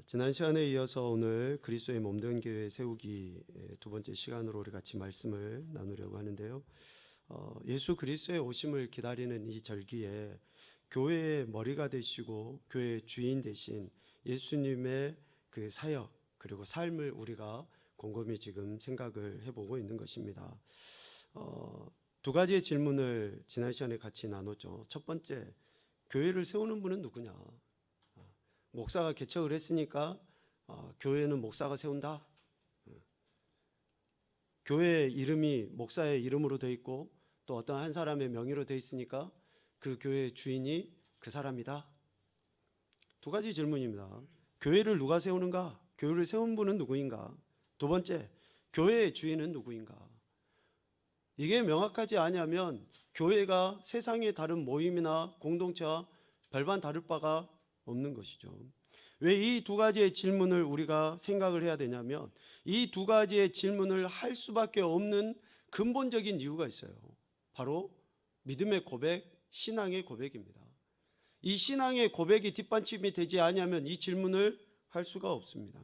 지난 시간에 이어서 오늘 그리스도의 몸된 교회 세우기 두 번째 시간으로 우리 같이 말씀을 나누려고 하는데요. 예수 그리스도의 오심을 기다리는 이 절기에 교회의 머리가 되시고 교회의 주인 되신 예수님의 그 사역 그리고 삶을 우리가 곰곰이 지금 생각을 해보고 있는 것입니다. 두 가지의 질문을 지난 시간에 같이 나눴죠. 첫 번째, 교회를 세우는 분은 누구냐? 목사가 개척을 했으니까 교회는 목사가 세운다. 교회의 이름이 목사의 이름으로 되어 있고 또 어떤 한 사람의 명의로 되어 있으니까 그 교회의 주인이 그 사람이다. 두 가지 질문입니다. 교회를 누가 세우는가? 교회를 세운 분은 누구인가? 두 번째, 교회의 주인은 누구인가? 이게 명확하지 않으면 교회가 세상의 다른 모임이나 공동체와 별반 다를 바가 없는 것이죠. 왜 이 두 가지의 질문을 우리가 생각을 해야 되냐면 이 두 가지의 질문을 할 수밖에 없는 근본적인 이유가 있어요. 바로 믿음의 고백, 신앙의 고백입니다. 이 신앙의 고백이 뒷받침이 되지 않으면 이 질문을 할 수가 없습니다.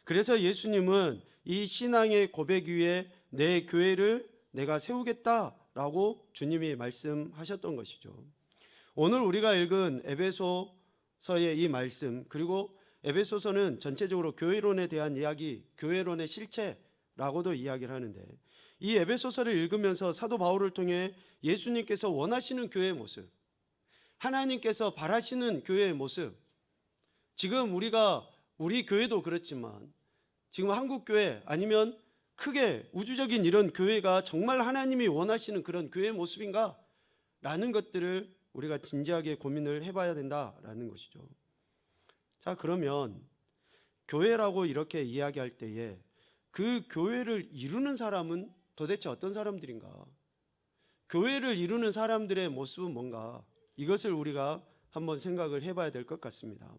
그래서 예수님은 이 신앙의 고백 위에 내 교회를 내가 세우겠다라고 주님이 말씀하셨던 것이죠. 오늘 우리가 읽은 에베소서의 이 말씀, 그리고 에베소서는 전체적으로 교회론에 대한 이야기, 교회론의 실체라고도 이야기를 하는데, 이 에베소서를 읽으면서 사도 바울을 통해 예수님께서 원하시는 교회의 모습, 하나님께서 바라시는 교회의 모습, 지금 우리 교회도 그렇지만 지금 한국교회 아니면 크게 우주적인 이런 교회가 정말 하나님이 원하시는 그런 교회의 모습인가? 라는 것들을 우리가 진지하게 고민을 해봐야 된다라는 것이죠. 자, 그러면 교회라고 이렇게 이야기할 때에 그 교회를 이루는 사람은 도대체 어떤 사람들인가? 교회를 이루는 사람들의 모습은 뭔가? 이것을 우리가 한번 생각을 해봐야 될 것 같습니다.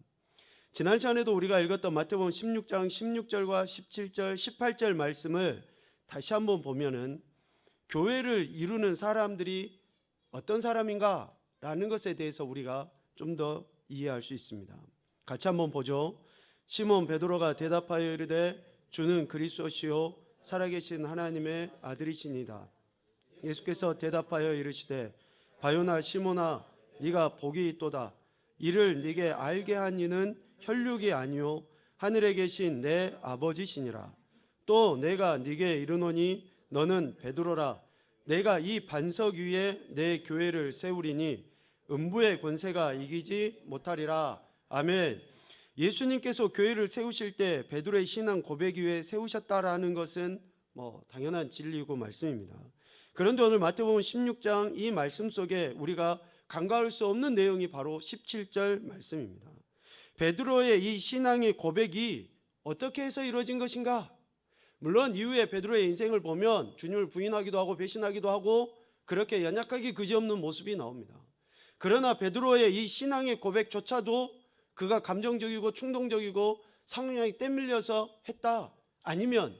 지난 시간에도 우리가 읽었던 마태복음 16장 16절과 17절, 18절 말씀을 다시 한번 보면은 교회를 이루는 사람들이 어떤 사람인가? 라는 것에 대해서 우리가 좀 더 이해할 수 있습니다. 같이 한번 보죠. 시몬 베드로가 대답하여 이르되 주는 그리스도시요 살아계신 하나님의 아들이시니이다. 예수께서 대답하여 이르시되 바요나 시몬아 네가 복이 있도다. 이를 네게 알게 한 이는 혈육이 아니요 하늘에 계신 내 아버지시니라. 또 내가 네게 이르노니 너는 베드로라. 내가 이 반석 위에 내 교회를 세우리니 음부의 권세가 이기지 못하리라. 아멘. 예수님께서 교회를 세우실 때 베드로의 신앙 고백 위에 세우셨다라는 것은 당연한 진리이고 말씀입니다. 그런데 오늘 마태복음 16장 이 말씀 속에 우리가 간과할 수 없는 내용이 바로 17절 말씀입니다. 베드로의 이 신앙의 고백이 어떻게 해서 이루어진 것인가? 물론 이후에 베드로의 인생을 보면 주님을 부인하기도 하고 배신하기도 하고 그렇게 연약하게 그지없는 모습이 나옵니다. 그러나 베드로의 이 신앙의 고백조차도 그가 감정적이고 충동적이고 상황에 떼밀려서 했다, 아니면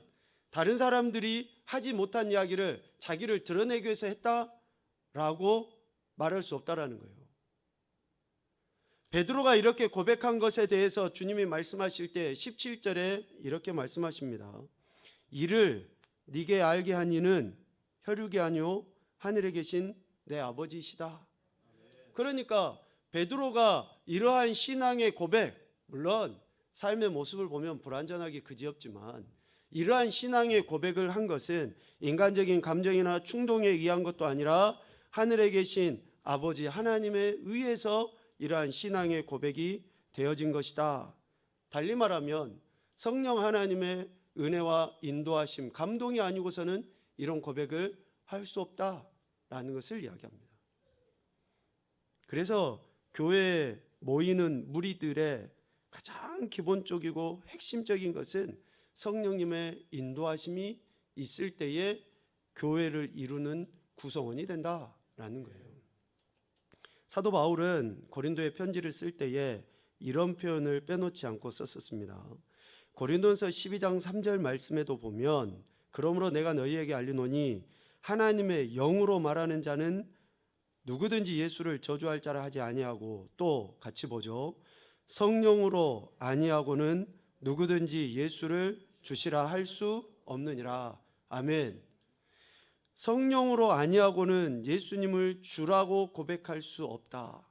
다른 사람들이 하지 못한 이야기를 자기를 드러내기 위해서 했다라고 말할 수 없다라는 거예요. 베드로가 이렇게 고백한 것에 대해서 주님이 말씀하실 때 17절에 이렇게 말씀하십니다. 이를 네게 알게 한 이는 혈육이 아니요 하늘에 계신 내 아버지시다. 그러니까 베드로가 이러한 신앙의 고백, 물론 삶의 모습을 보면 불완전하기 그지없지만 이러한 신앙의 고백을 한 것은 인간적인 감정이나 충동에 의한 것도 아니라 하늘에 계신 아버지 하나님에 의해서 이러한 신앙의 고백이 되어진 것이다. 달리 말하면 성령 하나님의 은혜와 인도하심, 감동이 아니고서는 이런 고백을 할 수 없다라는 것을 이야기합니다. 그래서 교회에 모이는 무리들의 가장 기본적이고 핵심적인 것은 성령님의 인도하심이 있을 때에 교회를 이루는 구성원이 된다라는 거예요. 사도 바울은 고린도에 편지를 쓸 때에 이런 표현을 빼놓지 않고 썼었습니다. 고린도전서 12장 3절 말씀에도 보면 그러므로 내가 너희에게 알리노니 하나님의 영으로 말하는 자는 누구든지 예수를 저주할 자라 하지 아니하고, 또 같이 보죠. 성령으로 아니하고는 누구든지 예수를 주시라 할 수 없느니라. 아멘. 성령으로 아니하고는 예수님을 주라고 고백할 수 없다.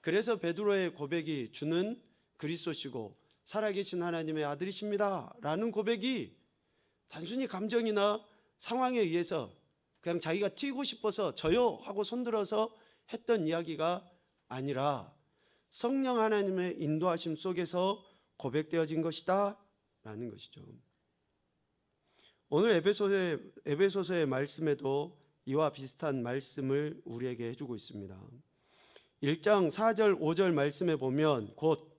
그래서 베드로의 고백이 주는 그리스도시고 살아계신 하나님의 아들이십니다 라는 고백이 단순히 감정이나 상황에 의해서 그냥 자기가 튀고 싶어서 저요 하고 손들어서 했던 이야기가 아니라 성령 하나님의 인도하심 속에서 고백되어진 것이다 라는 것이죠. 오늘 에베소서의 말씀에도 이와 비슷한 말씀을 우리에게 해주고 있습니다. 1장 4절 5절 말씀에 보면 곧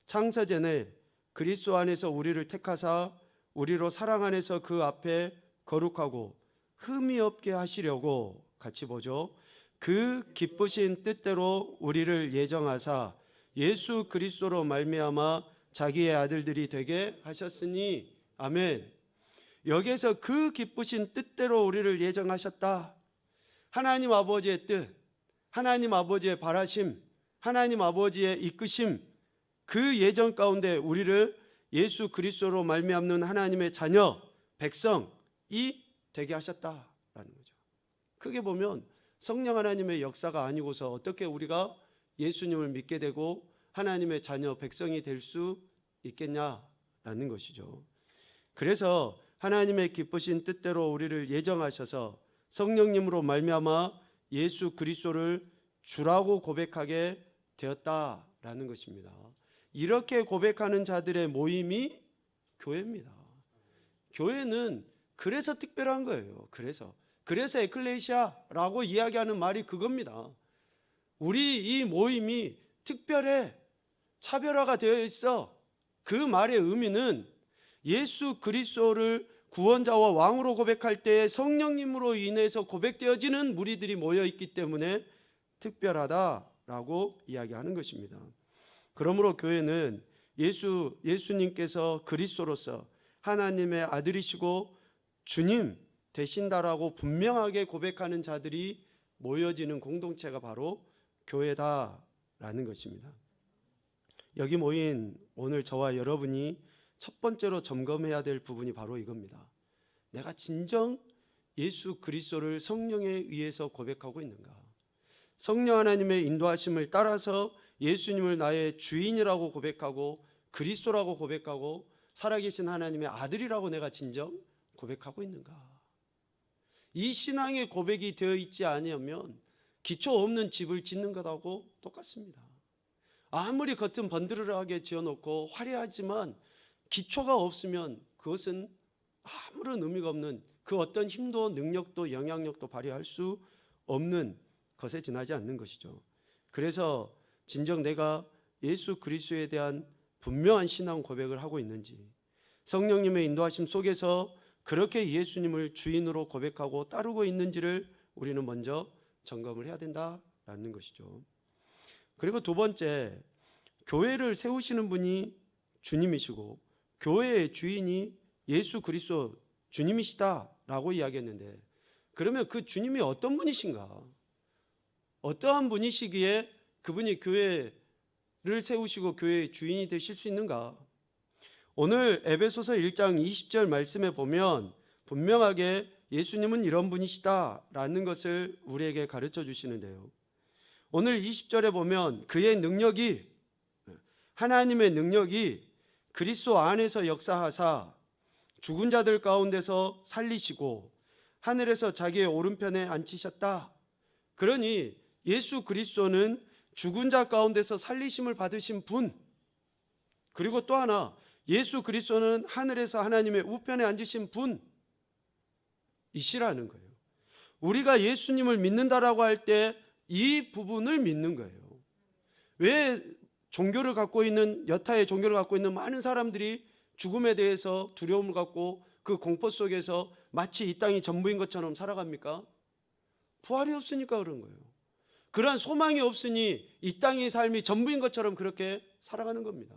창세전에 그리스도 안에서 우리를 택하사 우리로 사랑 안에서 그 앞에 거룩하고 흠이 없게 하시려고, 같이 보죠. 그 기쁘신 뜻대로 우리를 예정하사 예수 그리스도로 말미암아 자기의 아들들이 되게 하셨으니. 아멘. 여기에서 그 기쁘신 뜻대로 우리를 예정하셨다. 하나님 아버지의 뜻, 하나님 아버지의 바라심, 하나님 아버지의 이끄심, 그 예정 가운데 우리를 예수 그리스도로 말미암는 하나님의 자녀, 백성이 되게 하셨다라는 거죠. 크게 보면 성령 하나님의 역사가 아니고서 어떻게 우리가 예수님을 믿게 되고 하나님의 자녀, 백성이 될 수 있겠냐라는 것이죠. 그래서 하나님의 기쁘신 뜻대로 우리를 예정하셔서 성령님으로 말미암아 예수 그리스도를 주라고 고백하게 되었다라는 것입니다. 이렇게 고백하는 자들의 모임이 교회입니다. 교회는 그래서 특별한 거예요. 그래서 에클레시아라고 이야기하는 말이 그겁니다. 우리 이 모임이 특별해, 차별화가 되어 있어. 그 말의 의미는 예수 그리스도를 구원자와 왕으로 고백할 때 성령님으로 인해서 고백되어지는 무리들이 모여 있기 때문에 특별하다라고 이야기하는 것입니다. 그러므로 교회는 예수님께서 그리스도로서 하나님의 아들이시고 주님 되신다라고 분명하게 고백하는 자들이 모여지는 공동체가 바로 교회다라는 것입니다. 여기 모인 오늘 저와 여러분이 첫 번째로 점검해야 될 부분이 바로 이겁니다. 내가 진정 예수 그리스도를 성령에 의해서 고백하고 있는가? 성령 하나님의 인도하심을 따라서 예수님을 나의 주인이라고 고백하고 그리스도라고 고백하고 살아계신 하나님의 아들이라고 내가 진정 고백하고 있는가? 이 신앙의 고백이 되어 있지 아니하면 기초 없는 집을 짓는 것하고 똑같습니다. 아무리 겉은 번드르르하게 지어놓고 화려하지만 기초가 없으면 그것은 아무런 의미가 없는, 그 어떤 힘도 능력도 영향력도 발휘할 수 없는 것에 지나지 않는 것이죠. 그래서 진정 내가 예수 그리스도에 대한 분명한 신앙 고백을 하고 있는지, 성령님의 인도하심 속에서 그렇게 예수님을 주인으로 고백하고 따르고 있는지를 우리는 먼저 점검을 해야 된다라는 것이죠. 그리고 두 번째, 교회를 세우시는 분이 주님이시고 교회의 주인이 예수 그리스도 주님이시다라고 이야기했는데, 그러면 그 주님이 어떤 분이신가? 어떠한 분이시기에 그분이 교회를 세우시고 교회의 주인이 되실 수 있는가? 오늘 에베소서 1장 20절 말씀에 보면 분명하게 예수님은 이런 분이시다라는 것을 우리에게 가르쳐 주시는데요. 오늘 20절에 보면 그의 능력이, 하나님의 능력이 그리스도 안에서 역사하사 죽은 자들 가운데서 살리시고 하늘에서 자기의 오른편에 앉히셨다. 그러니 예수 그리스도는 죽은 자 가운데서 살리심을 받으신 분, 그리고 또 하나 예수 그리스도는 하늘에서 하나님의 우편에 앉으신 분이시라는 거예요. 우리가 예수님을 믿는다라고 할 때 이 부분을 믿는 거예요. 왜 종교를 갖고 있는, 여타의 종교를 갖고 있는 많은 사람들이 죽음에 대해서 두려움을 갖고 그 공포 속에서 마치 이 땅이 전부인 것처럼 살아갑니까? 부활이 없으니까 그런 거예요. 그러한 소망이 없으니 이 땅의 삶이 전부인 것처럼 그렇게 살아가는 겁니다.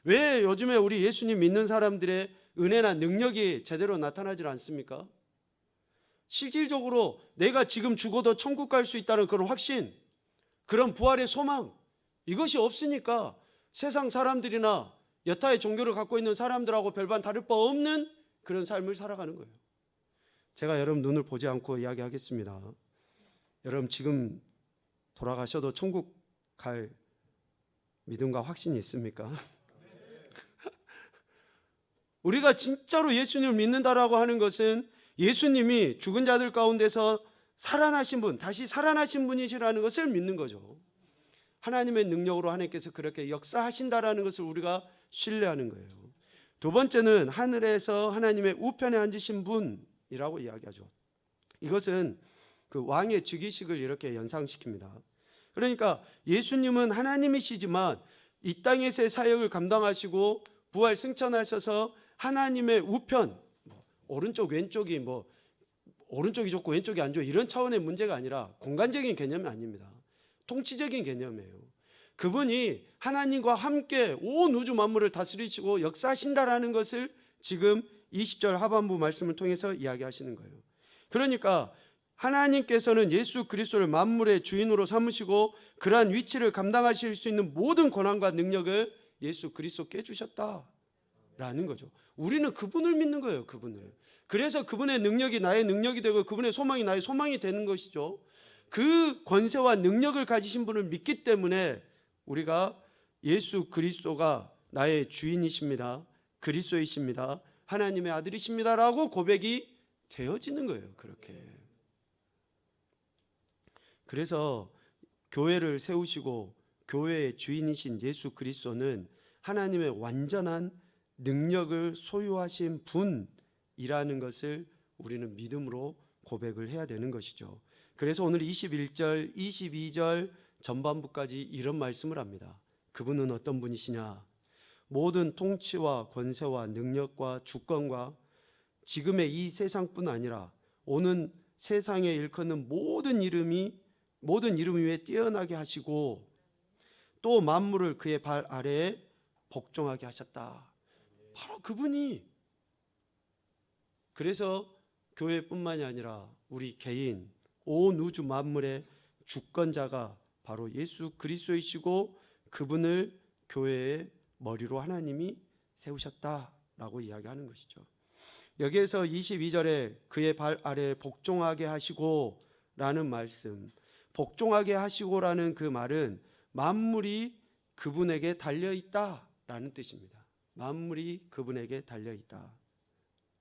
왜 요즘에 우리 예수님 믿는 사람들의 은혜나 능력이 제대로 나타나질 않습니까? 실질적으로 내가 지금 죽어도 천국 갈 수 있다는 그런 확신, 그런 부활의 소망, 이것이 없으니까 세상 사람들이나 여타의 종교를 갖고 있는 사람들하고 별반 다를 바 없는 그런 삶을 살아가는 거예요. 제가 여러분 눈을 보지 않고 이야기하겠습니다. 여러분 지금 돌아가셔도 천국 갈 믿음과 확신이 있습니까? 우리가 진짜로 예수님을 믿는다라고 하는 것은 예수님이 죽은 자들 가운데서 살아나신 분, 다시 살아나신 분이시라는 것을 믿는 거죠. 하나님의 능력으로 하나님께서 그렇게 역사하신다라는 것을 우리가 신뢰하는 거예요. 두 번째는 하늘에서 하나님의 우편에 앉으신 분이라고 이야기하죠. 이것은 그 왕의 즉위식을 이렇게 연상시킵니다. 그러니까 예수님은 하나님이시지만 이 땅에서의 사역을 감당하시고 부활 승천하셔서 하나님의 우편, 오른쪽 왼쪽이 오른쪽이 좋고 왼쪽이 안 좋고 이런 차원의 문제가 아니라 공간적인 개념이 아닙니다. 통치적인 개념이에요. 그분이 하나님과 함께 온 우주 만물을 다스리시고 역사하신다라는 것을 지금 20절 하반부 말씀을 통해서 이야기하시는 거예요. 그러니까 하나님께서는 예수 그리스도를 만물의 주인으로 삼으시고 그러한 위치를 감당하실 수 있는 모든 권한과 능력을 예수 그리스도께 주셨다라는 거죠. 우리는 그분을 믿는 거예요. 그분을. 그래서 그분의 능력이 나의 능력이 되고 그분의 소망이 나의 소망이 되는 것이죠. 그 권세와 능력을 가지신 분을 믿기 때문에 우리가 예수 그리스도가 나의 주인이십니다, 그리스도이십니다, 하나님의 아들이십니다라고 고백이 되어지는 거예요. 그렇게. 그래서 교회를 세우시고 교회의 주인이신 예수 그리스도는 하나님의 완전한 능력을 소유하신 분이라는 것을 우리는 믿음으로 고백을 해야 되는 것이죠. 그래서 오늘 21절, 22절 전반부까지 이런 말씀을 합니다. 그분은 어떤 분이시냐? 모든 통치와 권세와 능력과 주권과 지금의 이 세상뿐 아니라 오는 세상에 일컫는 모든 이름 위에 뛰어나게 하시고 또 만물을 그의 발 아래에 복종하게 하셨다. 바로 그분이. 그래서 교회뿐만이 아니라 우리 개인 온 우주 만물의 주권자가 바로 예수 그리스도이시고 그분을 교회의 머리로 하나님이 세우셨다라고 이야기하는 것이죠. 여기에서 22절에 그의 발 아래에 복종하게 하시고 라는 말씀, 복종하게 하시고라는 그 말은 만물이 그분에게 달려있다라는 뜻입니다. 만물이 그분에게 달려있다.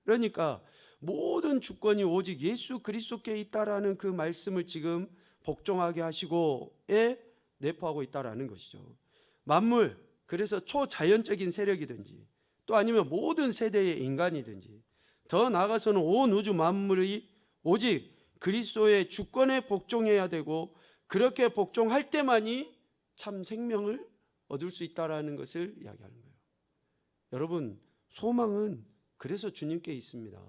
그러니까 모든 주권이 오직 예수 그리스도께 있다라는 그 말씀을 지금 복종하게 하시고에 내포하고 있다라는 것이죠. 만물, 그래서 초자연적인 세력이든지 또 아니면 모든 세대의 인간이든지 더 나아가서는 온 우주 만물이 오직 그리스도의 주권에 복종해야 되고 그렇게 복종할 때만이 참 생명을 얻을 수 있다라는 것을 이야기하는 거예요. 여러분, 소망은 그래서 주님께 있습니다.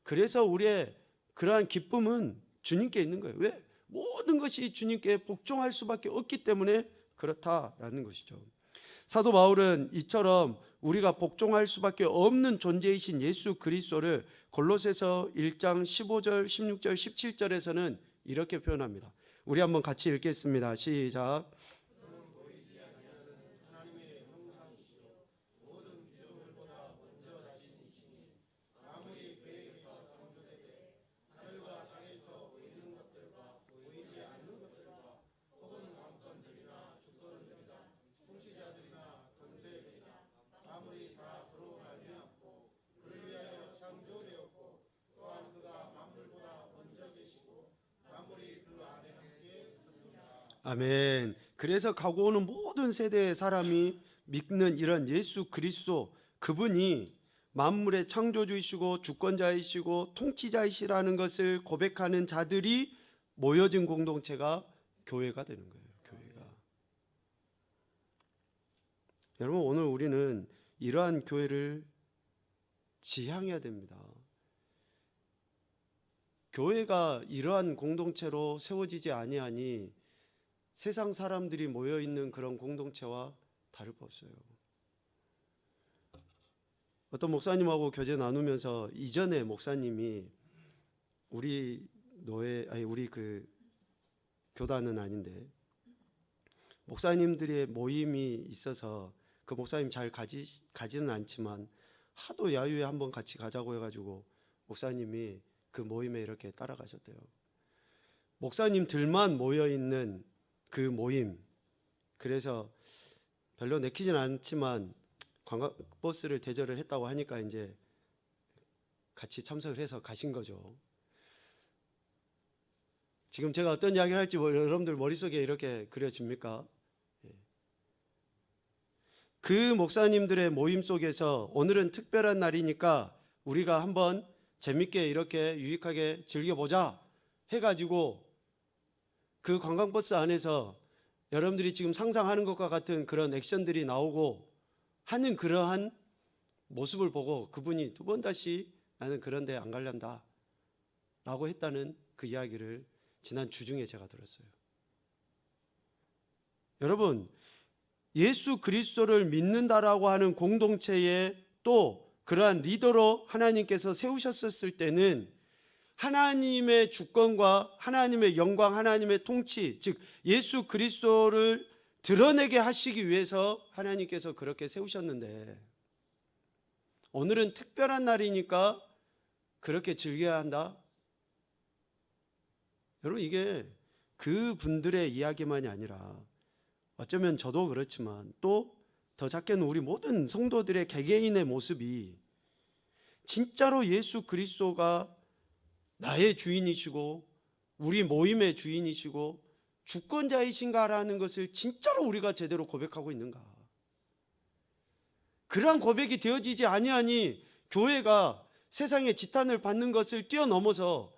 그래서 우리의 그러한 기쁨은 주님께 있는 거예요. 왜? 모든 것이 주님께 복종할 수밖에 없기 때문에 그렇다라는 것이죠. 사도 바울은 이처럼 우리가 복종할 수밖에 없는 존재이신 예수 그리스도를 골로새서 1장 15절, 16절, 17절에서는 이렇게 표현합니다. 우리 한번 같이 읽겠습니다. 시작. 아멘. 그래서 가고 오는 모든 세대의 사람이 믿는 이런 예수 그리스도, 그분이 만물의 창조주이시고 주권자이시고 통치자이시라는 것을 고백하는 자들이 모여진 공동체가 교회가 되는 거예요. 교회가. 여러분, 오늘 우리는 이러한 교회를 지향해야 됩니다. 교회가 이러한 공동체로 세워지지 아니하니 세상 사람들이 모여 있는 그런 공동체와 다를 바 없어요. 어떤 목사님하고 교제 나누면서 이전에 목사님이 우리 교단은 아닌데 목사님들의 모임이 있어서 그 목사님 잘 가지는 않지만 하도 야유회 한번 같이 가자고 해가지고 목사님이 그 모임에 이렇게 따라가셨대요. 목사님들만 모여있는 그 모임, 그래서 별로 내키진 않지만 관광버스를 대절을 했다고 하니까 이제 같이 참석을 해서 가신 거죠. 지금 제가 어떤 이야기를 할지 여러분들 머릿속에 이렇게 그려집니까? 그 목사님들의 모임 속에서 오늘은 특별한 날이니까 우리가 한번 재밌게 이렇게 유익하게 즐겨보자 해가지고 그 관광버스 안에서 여러분들이 지금 상상하는 것과 같은 그런 액션들이 나오고 하는 그러한 모습을 보고 그분이 두 번 다시 나는 그런 데 안 갈란다 라고 했다는 그 이야기를 지난 주중에 제가 들었어요. 여러분, 예수 그리스도를 믿는다라고 하는 공동체에 또 그러한 리더로 하나님께서 세우셨을 때는 하나님의 주권과 하나님의 영광, 하나님의 통치, 즉 예수 그리스도를 드러내게 하시기 위해서 하나님께서 그렇게 세우셨는데 오늘은 특별한 날이니까 그렇게 즐겨야 한다? 여러분, 이게 그분들의 이야기만이 아니라 어쩌면 저도 그렇지만 또 더 작게는 우리 모든 성도들의 개개인의 모습이 진짜로 예수 그리스도가 나의 주인이시고 우리 모임의 주인이시고 주권자이신가라는 것을 진짜로 우리가 제대로 고백하고 있는가? 그러한 고백이 되어지지 아니하니 교회가 세상의 지탄을 받는 것을 뛰어넘어서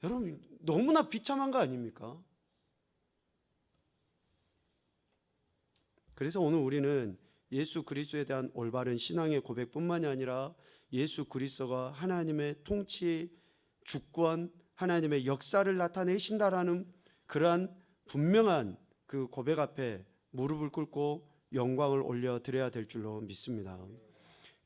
여러분 너무나 비참한 거 아닙니까? 그래서 오늘 우리는 예수 그리스도에 대한 올바른 신앙의 고백뿐만이 아니라 예수 그리스도가 하나님의 통치, 주권, 하나님의 역사를 나타내신다라는 그러한 분명한 그 고백 앞에 무릎을 꿇고 영광을 올려드려야 될 줄로 믿습니다.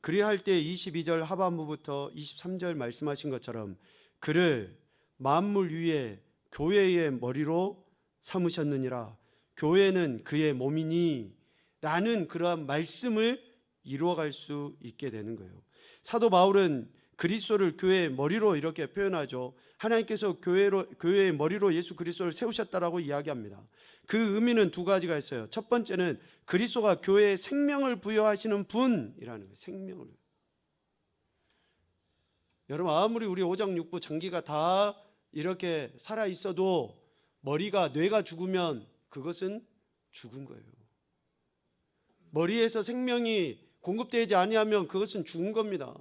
그리할 때 22절 하반부부터 23절 말씀하신 것처럼 그를 만물 위에 교회의 머리로 삼으셨느니라. 교회는 그의 몸이니 라는 그러한 말씀을 이루어갈 수 있게 되는 거예요. 사도 바울은 그리스도를 교회의 머리로 이렇게 표현하죠. 하나님께서 교회의 머리로 예수 그리스도를 세우셨다라고 이야기합니다. 그 의미는 두 가지가 있어요. 첫 번째는 그리스도가 교회에 생명을 부여하시는 분이라는 거예요. 생명을. 여러분, 아무리 우리 오장육부 장기가 다 이렇게 살아 있어도 머리가, 뇌가 죽으면 그것은 죽은 거예요. 머리에서 생명이 공급되지 아니하면 그것은 죽은 겁니다.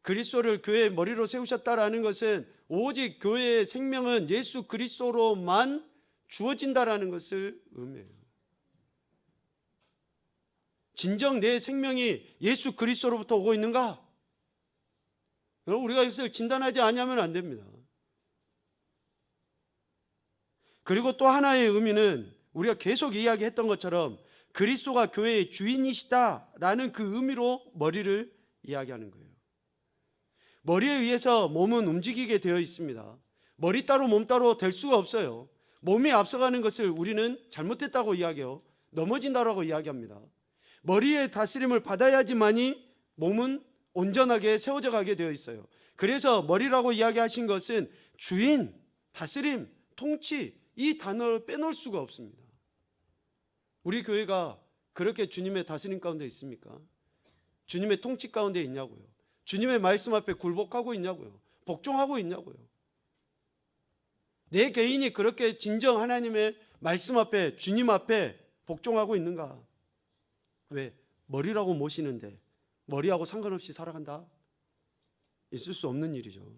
그리스도를 교회의 머리로 세우셨다라는 것은 오직 교회의 생명은 예수 그리스도로만 주어진다라는 것을 의미해요. 진정 내 생명이 예수 그리스도로부터 오고 있는가? 여러분, 우리가 이것을 진단하지 아니하면 안 됩니다. 그리고 또 하나의 의미는 우리가 계속 이야기했던 것처럼 그리스도가 교회의 주인이시다라는 그 의미로 머리를 이야기하는 거예요. 머리에 의해서 몸은 움직이게 되어 있습니다. 머리 따로 몸 따로 될 수가 없어요. 몸이 앞서가는 것을 우리는 잘못됐다고 이야기해요. 넘어진다라고 이야기합니다. 머리의 다스림을 받아야지만이 몸은 온전하게 세워져 가게 되어 있어요. 그래서 머리라고 이야기하신 것은 주인, 다스림, 통치, 이 단어를 빼놓을 수가 없습니다. 우리 교회가 그렇게 주님의 다스림 가운데 있습니까? 주님의 통치 가운데 있냐고요? 주님의 말씀 앞에 굴복하고 있냐고요? 복종하고 있냐고요? 내 개인이 그렇게 진정 하나님의 말씀 앞에, 주님 앞에 복종하고 있는가? 왜? 머리라고 모시는데 머리하고 상관없이 살아간다? 있을 수 없는 일이죠.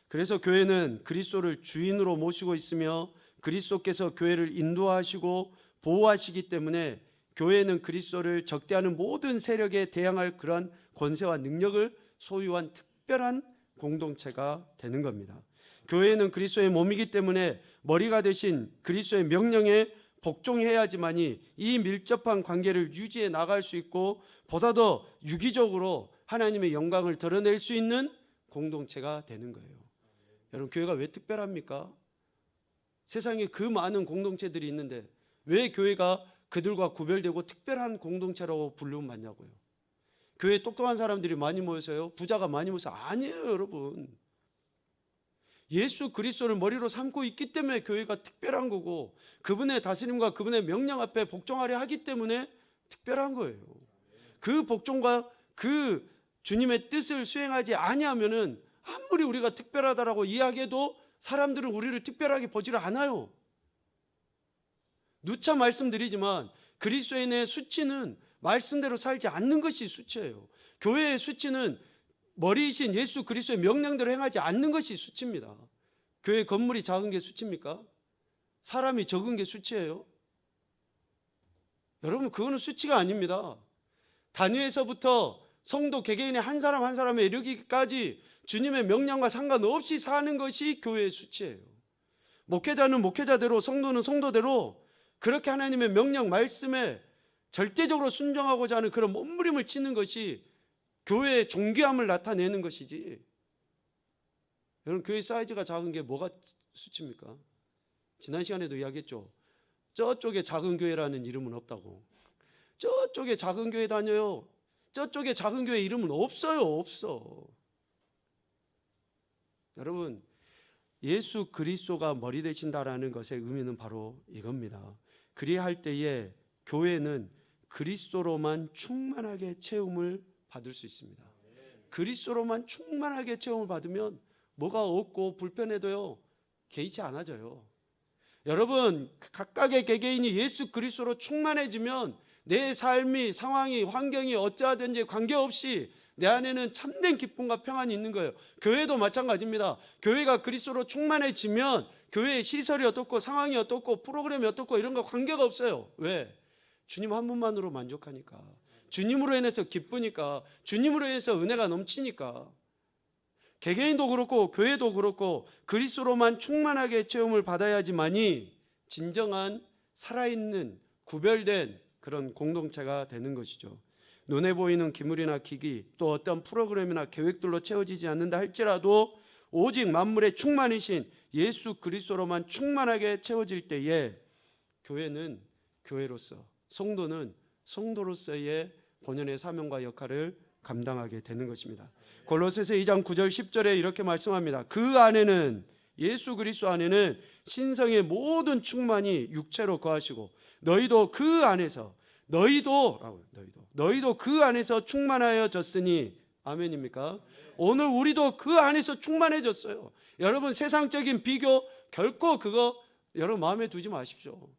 그래서 교회는 그리스도를 주인으로 모시고 있으며 그리스도께서 교회를 인도하시고 보호하시기 때문에 교회는 그리스도를 적대하는 모든 세력에 대항할 그런 권세와 능력을 소유한 특별한 공동체가 되는 겁니다. 교회는 그리스도의 몸이기 때문에 머리가 되신 그리스도의 명령에 복종해야지만이 이 밀접한 관계를 유지해 나갈 수 있고 보다 더 유기적으로 하나님의 영광을 드러낼 수 있는 공동체가 되는 거예요. 여러분, 교회가 왜 특별합니까? 세상에 그 많은 공동체들이 있는데 왜 교회가 그들과 구별되고 특별한 공동체라고 부르면 맞냐고요. 교회에 똑똑한 사람들이 많이 모여서요, 부자가 많이 모여서 아니에요, 여러분. 예수 그리스도를 머리로 삼고 있기 때문에 교회가 특별한 거고, 그분의 다스림과 그분의 명령 앞에 복종하려 하기 때문에 특별한 거예요. 그 복종과 그 주님의 뜻을 수행하지 아니하면은 아무리 우리가 특별하다라고 이야기해도 사람들은 우리를 특별하게 보지를 않아요. 누차 말씀드리지만 그리스도인의 수치는 말씀대로 살지 않는 것이 수치예요. 교회의 수치는 머리이신 예수 그리스도의 명령대로 행하지 않는 것이 수치입니다. 교회 건물이 작은 게 수치입니까? 사람이 적은 게 수치예요? 여러분, 그거는 수치가 아닙니다. 단위에서부터 성도 개개인의 한 사람 한 사람에 이르기까지 주님의 명령과 상관없이 사는 것이 교회의 수치예요. 목회자는 목회자대로, 성도는 성도대로 그렇게 하나님의 명령 말씀에 절대적으로 순종하고자 하는 그런 몸부림을 치는 것이 교회의 존귀함을 나타내는 것이지, 여러분, 교회 사이즈가 작은 게 뭐가 수치입니까? 지난 시간에도 이야기했죠. 저쪽에 작은 교회라는 이름은 없다고. 저쪽에 작은 교회 다녀요. 저쪽에 작은 교회 이름은 없어요. 없어. 여러분, 예수 그리스도가 머리 되신다라는 것의 의미는 바로 이겁니다. 그리할 때에 교회는 그리스도로만 충만하게 체험을 받을 수 있습니다. 그리스도로만 충만하게 체험을 받으면 뭐가 없고 불편해도요, 개의치 않아져요. 여러분, 각각의 개개인이 예수 그리스도로 충만해지면 내 삶이, 상황이, 환경이 어떠하든지 관계없이 내 안에는 참된 기쁨과 평안이 있는 거예요. 교회도 마찬가지입니다. 교회가 그리스도로 충만해지면 교회의 시설이 어떻고 상황이 어떻고 프로그램이 어떻고 이런 거 관계가 없어요. 왜? 주님 한 분만으로 만족하니까, 주님으로 인해서 기쁘니까, 주님으로 인해서 은혜가 넘치니까. 개개인도 그렇고 교회도 그렇고 그리스도로만 충만하게 체험을 받아야지만이 진정한 살아있는 구별된 그런 공동체가 되는 것이죠. 눈에 보이는 기물이나 기기, 또 어떤 프로그램이나 계획들로 채워지지 않는다 할지라도 오직 만물의 충만이신 예수 그리스도로만 충만하게 채워질 때에 교회는 교회로서, 성도는 성도로서의 본연의 사명과 역할을 감당하게 되는 것입니다. 골로새서 2장 9절 10절에 이렇게 말씀합니다. 그 안에는, 예수 그리스도 안에는 신성의 모든 충만이 육체로 거하시고 너희도 그 안에서, 너희도 그 안에서 충만하여졌으니. 아멘입니까? 오늘 우리도 그 안에서 충만해졌어요. 여러분, 세상적인 비교 결코 그거 여러분 마음에 두지 마십시오.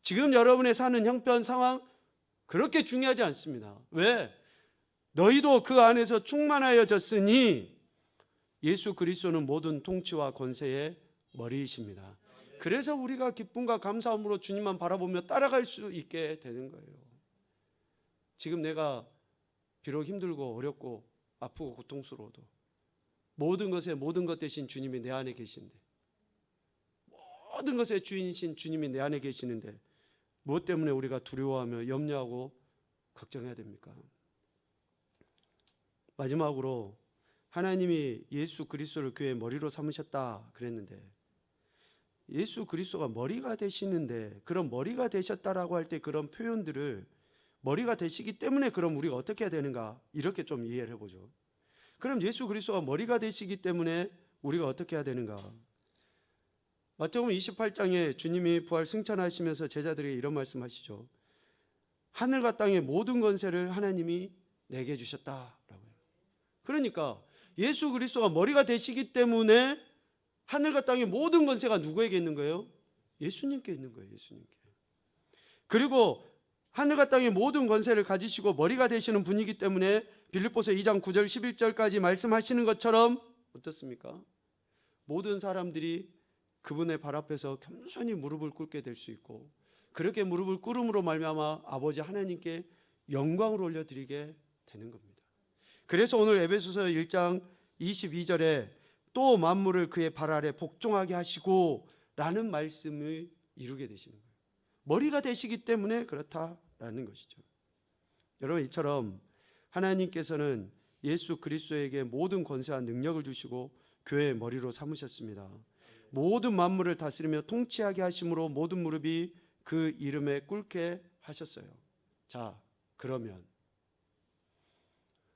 지금 여러분의 사는 형편 상황 그렇게 중요하지 않습니다. 왜? 너희도 그 안에서 충만하여졌으니 예수 그리스도는 모든 통치와 권세의 머리이십니다. 그래서 우리가 기쁨과 감사함으로 주님만 바라보며 따라갈 수 있게 되는 거예요. 지금 내가 비록 힘들고 어렵고 아프고 고통스러워도 모든 것 대신 주님이 내 안에 계신데, 모든 것의 주인이신 주님이 내 안에 계시는데 무엇 때문에 우리가 두려워하며 염려하고 걱정해야 됩니까? 마지막으로 하나님이 예수 그리스도를 교회의 머리로 삼으셨다 그랬는데, 예수 그리스도가 머리가 되시는데 그런 머리가 되셨다라고 할 때 그런 표현들을 머리가 되시기 때문에 그럼 우리가 어떻게 해야 되는가, 이렇게 좀 이해를 해보죠. 그럼 예수 그리스도가 머리가 되시기 때문에 우리가 어떻게 해야 되는가? 마태복음 28장에 주님이 부활 승천하시면서 제자들에게 이런 말씀하시죠. 하늘과 땅의 모든 권세를 하나님이 내게 주셨다라고요. 그러니까 예수 그리스도가 머리가 되시기 때문에 하늘과 땅의 모든 권세가 누구에게 있는 거예요? 예수님께 있는 거예요. 예수님께. 그리고 하늘과 땅의 모든 권세를 가지시고 머리가 되시는 분이기 때문에 빌립보서 2장 9절 11절까지 말씀하시는 것처럼 어떻습니까? 모든 사람들이 그분의 발 앞에서 겸손히 무릎을 꿇게 될 수 있고, 그렇게 무릎을 꿇음으로 말미암아 아버지 하나님께 영광을 올려드리게 되는 겁니다. 그래서 오늘 에베소서 1장 22절에 또 만물을 그의 발 아래 복종하게 하시고 라는 말씀을 이루게 되시는 거예요. 머리가 되시기 때문에 그렇다라는 것이죠. 여러분, 이처럼 하나님께서는 예수 그리스도에게 모든 권세와 능력을 주시고 교회의 머리로 삼으셨습니다. 모든 만물을 다스리며 통치하게 하심으로 모든 무릎이 그 이름에 꿇게 하셨어요. 자, 그러면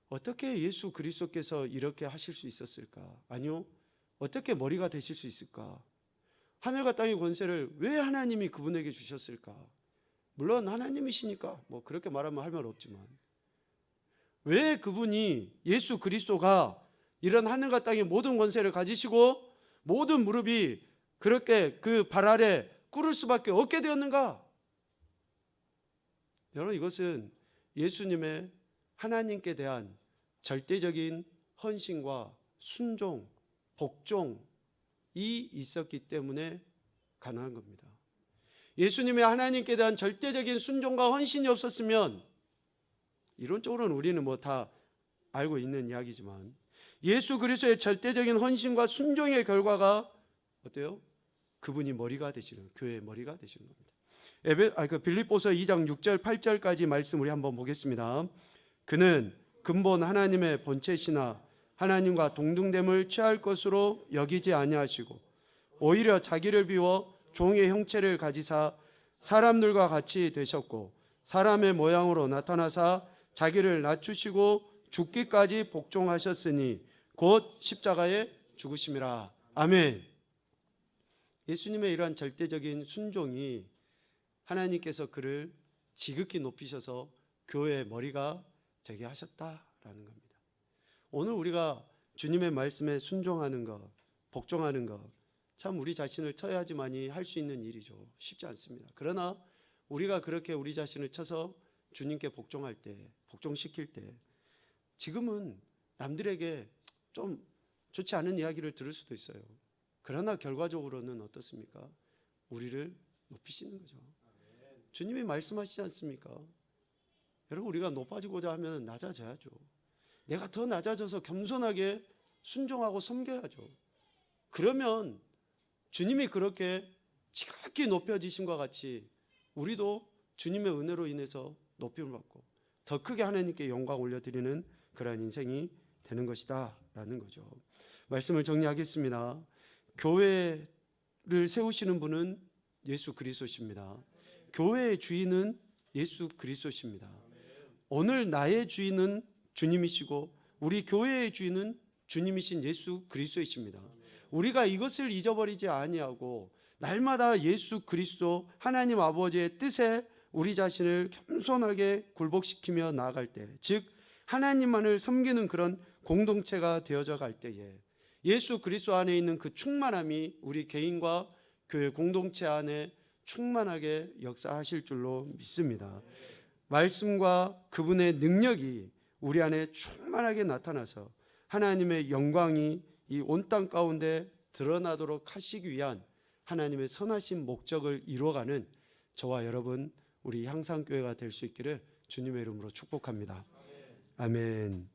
어떻게 예수 그리스도께서 이렇게 하실 수 있었을까? 아니요, 어떻게 머리가 되실 수 있을까? 하늘과 땅의 권세를 왜 하나님이 그분에게 주셨을까? 물론 하나님이시니까 뭐 그렇게 말하면 할 말 없지만, 왜 그분이, 예수 그리스도가 이런 하늘과 땅의 모든 권세를 가지시고 모든 무릎이 그렇게 그 발 아래 꿇을 수밖에 없게 되었는가? 여러분, 이것은 예수님의 하나님께 대한 절대적인 헌신과 순종, 복종이 있었기 때문에 가능한 겁니다. 예수님의 하나님께 대한 절대적인 순종과 헌신이 없었으면, 이론적으로는 우리는 뭐 다 알고 있는 이야기지만, 예수 그리스도의 절대적인 헌신과 순종의 결과가 어때요? 그분이 머리가 되시는, 교회의 머리가 되시는 겁니다. 빌립보서 2장 6절 8절까지 말씀 우리 한번 보겠습니다. 그는 근본 하나님의 본체시나 하나님과 동등됨을 취할 것으로 여기지 아니하시고 오히려 자기를 비워 종의 형체를 가지사 사람들과 같이 되셨고 사람의 모양으로 나타나사 자기를 낮추시고 죽기까지 복종하셨으니 곧 십자가에 죽으심이라. 아멘. 예수님의 이러한 절대적인 순종이 하나님께서 그를 지극히 높이셔서 교회의 머리가 되게 하셨다라는 겁니다. 오늘 우리가 주님의 말씀에 순종하는 것, 복종하는 것, 참 우리 자신을 쳐야지만이 할 수 있는 일이죠. 쉽지 않습니다. 그러나 우리가 그렇게 우리 자신을 쳐서 주님께 복종할 때, 복종시킬 때, 지금은 남들에게 좀 좋지 않은 이야기를 들을 수도 있어요. 그러나 결과적으로는 어떻습니까? 우리를 높이시는 거죠. 주님이 말씀하시지 않습니까? 여러분, 우리가 높아지고자 하면 낮아져야죠. 내가 더 낮아져서 겸손하게 순종하고 섬겨야죠. 그러면 주님이 그렇게 지극히 높여지심과 같이 우리도 주님의 은혜로 인해서 높임을 받고 더 크게 하나님께 영광 올려드리는 그러한 인생이 되는 것이다 라는 거죠. 말씀을 정리하겠습니다. 교회를 세우시는 분은 예수 그리스도십니다. 교회의 주인은 예수 그리스도십니다. 오늘 나의 주인은 주님이시고 우리 교회의 주인은 주님이신 예수 그리스도이십니다. 우리가 이것을 잊어버리지 아니하고 날마다 예수 그리스도 하나님 아버지의 뜻에 우리 자신을 겸손하게 굴복시키며 나아갈 때, 즉 하나님만을 섬기는 그런 공동체가 되어져 갈 때에 예수 그리스도 안에 있는 그 충만함이 우리 개인과 교회 공동체 안에 충만하게 역사하실 줄로 믿습니다. 말씀과 그분의 능력이 우리 안에 충만하게 나타나서 하나님의 영광이 이 온 땅 가운데 드러나도록 하시기 위한 하나님의 선하신 목적을 이루어가는 저와 여러분, 우리 향상교회가 될 수 있기를 주님의 이름으로 축복합니다. 아멘.